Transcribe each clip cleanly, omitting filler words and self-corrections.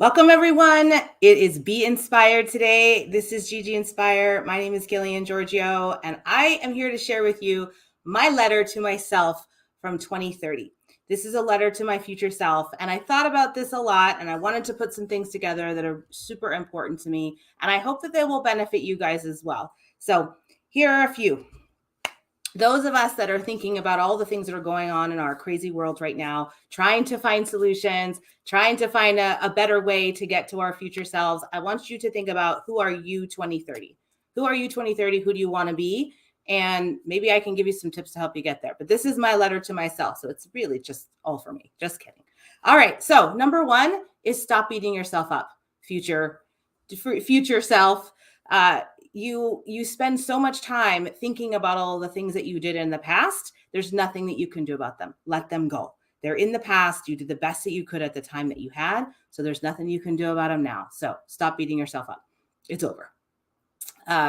Welcome, everyone. It is Be Inspired today. This is GGinspire. My name is Gillian Giorgio, and I am here to share with you my letter to myself from 2030. This is a letter to my future self, and I thought about this a lot, and I wanted to put some things together that are super important to me, and I hope that they will benefit you guys as well. So here are a few. Those of us that are thinking about all the things that are going on in our crazy world right now, trying to find solutions, trying to find a better way to get to our future selves, I want you to think about, who are you 2030? Who are you 2030? Who do you want to be? And maybe I can give you some tips to help you get there. But this is my letter to myself. So it's really just all for me. Just kidding. All right. So number one is stop beating yourself up. Future self. You spend so much time thinking about all the things that you did in the past. There's nothing that you can do about them. Let them go. They're in the past. You did the best that you could at the time that you had. So there's nothing you can do about them now. So stop beating yourself up. It's over.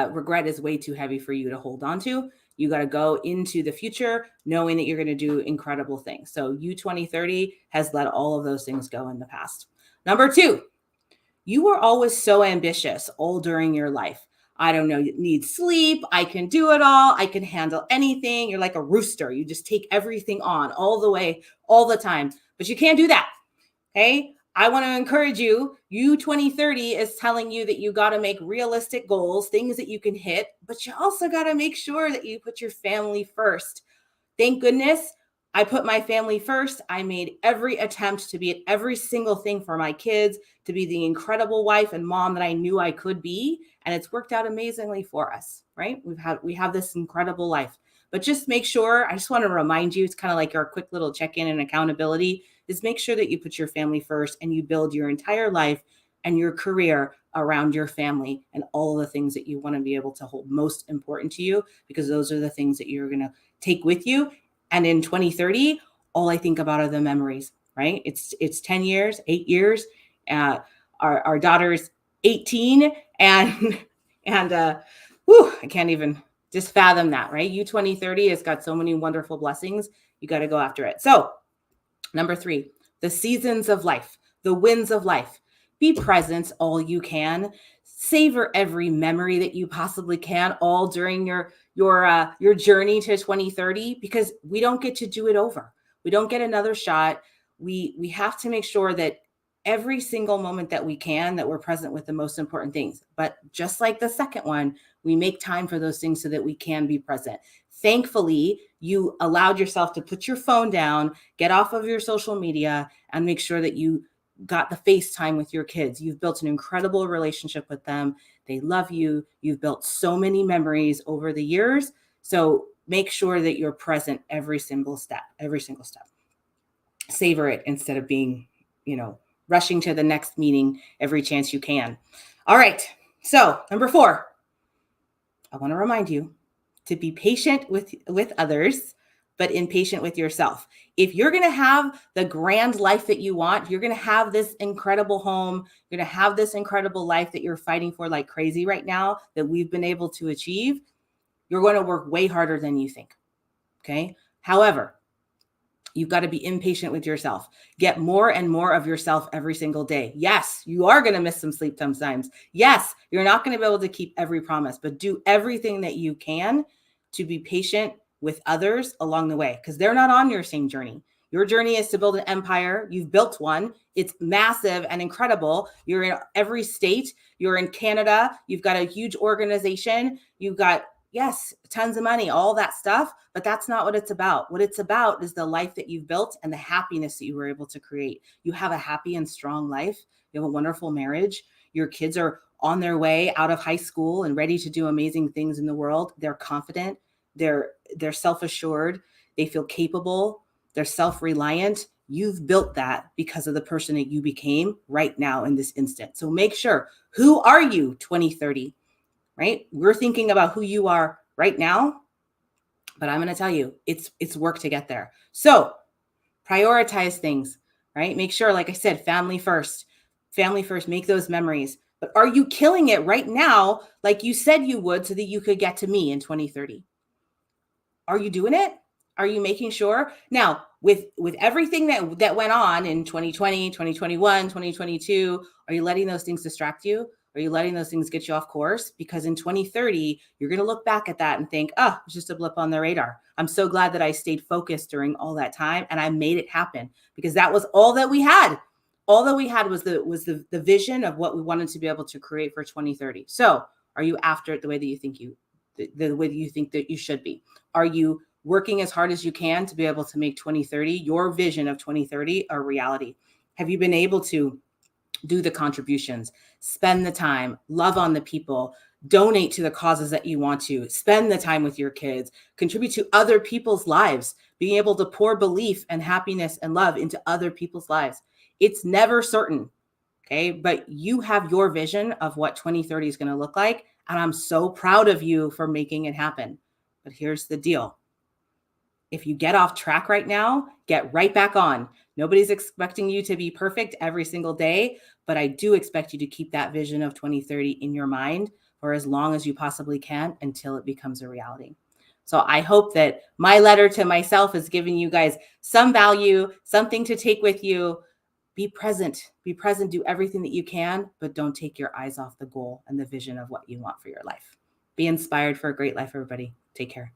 Regret is way too heavy for you to hold on to. You got to go into the future knowing that you're going to do incredible things. So you 2030 has let all of those things go in the past. Number two, you were always so ambitious all during your life. I don't know, you need sleep. I can do it all. I can handle anything. You're like a rooster. You just take everything on all the way, all the time. But you can't do that. Okay. I want to encourage you. You 2030 is telling you that you got to make realistic goals, things that you can hit, but you also got to make sure that you put your family first. Thank goodness I put my family first. I made every attempt to be at every single thing for my kids, to be the incredible wife and mom that I knew I could be. And it's worked out amazingly for us, right? We have this incredible life. But just make sure, I just want to remind you, it's kind of like our quick little check-in and accountability, is make sure that you put your family first and you build your entire life and your career around your family and all of the things that you want to be able to hold most important to you, because those are the things that you're going to take with you. And in 2030, all I think about are the memories, right? It's 10 years, 8 years. Our daughter's 18, and I can't even just fathom that, right? You 2030 has got so many wonderful blessings. You got to go after it. So number three, the seasons of life, the winds of life. Be present all you can. Savor every memory that you possibly can, all during your journey to 2030, because we don't get to do it over. We don't get another shot. We have to make sure that every single moment that we can, that we're present with the most important things. But just like the second one, we make time for those things so that we can be present. Thankfully, you allowed yourself to put your phone down, get off of your social media, and make sure that you got the FaceTime with your kids. You've built an incredible relationship with them. They love you. You've built so many memories over the years. So make sure that you're present every single step. Savor it instead of being, rushing to the next meeting every chance you can. All right. So number four, I want to remind you to be patient with others, but impatient with yourself. If you're going to have the grand life that you want, you're going to have this incredible home, you're going to have this incredible life that you're fighting for like crazy right now, that we've been able to achieve, you're going to work way harder than you think. Okay. However, you've got to be impatient with yourself. Get more and more of yourself every single day. Yes, you are going to miss some sleep sometimes. Yes, you're not going to be able to keep every promise, but do everything that you can to be patient with others along the way, because they're not on your same journey. Your journey is to build an empire. You've built one. It's massive and incredible. You're in every state. You're in Canada. You've got a huge organization. You've got, yes, tons of money, all that stuff, but that's not what it's about. What it's about is the life that you've built and the happiness that you were able to create. You have a happy and strong life. You have a wonderful marriage. Your kids are on their way out of high school and ready to do amazing things in the world. They're confident. They're self-assured. They feel capable. They're self-reliant. You've built that because of the person that you became right now in this instant. So make sure, who are you 2030, right? We're thinking about who you are right now, but I'm going to tell you, it's work to get there. So prioritize things, right? Make sure, like I said, family first, make those memories. But are you killing it right now like you said you would so that you could get to me in 2030? Are you doing it? Are you making sure? Now, with everything that went on in 2020, 2021, 2022, are you letting those things distract you? Are you letting those things get you off course? Because in 2030, you're going to look back at that and think, oh, it's just a blip on the radar. I'm so glad that I stayed focused during all that time and I made it happen, because that was all that we had. All that we had was the vision of what we wanted to be able to create for 2030. So are you after it the way that you think the way that you think that you should be? Are you working as hard as you can to be able to make 2030, your vision of 2030, a reality? Have you been able to do the contributions, spend the time, love on the people, donate to the causes that you want to, spend the time with your kids, contribute to other people's lives, being able to pour belief and happiness and love into other people's lives? It's never certain, okay? But you have your vision of what 2030 is going to look like, and I'm so proud of you for making it happen. But here's the deal. If you get off track right now, get right back on. Nobody's expecting you to be perfect every single day, but I do expect you to keep that vision of 2030 in your mind for as long as you possibly can until it becomes a reality. So I hope that my letter to myself has given you guys some value, something to take with you. Be present, do everything that you can, but don't take your eyes off the goal and the vision of what you want for your life. Be inspired for a great life, everybody. Take care.